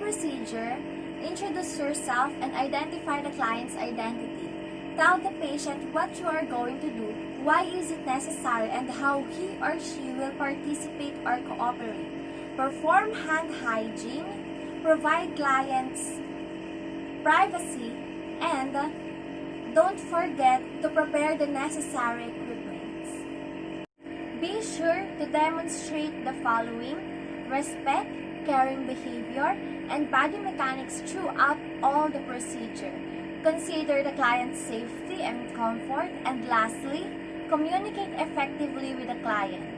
procedure, introduce yourself and identify the client's identity. Tell the patient what you are going to do, why is it necessary, and how he or she will participate or cooperate. Perform hand hygiene, provide clients privacy, and don't forget to prepare the necessary equipment. Be sure to demonstrate the following: respect, caring behavior, and body mechanics throughout all the procedure. Consider the client's safety and comfort, and lastly, communicate effectively with the client.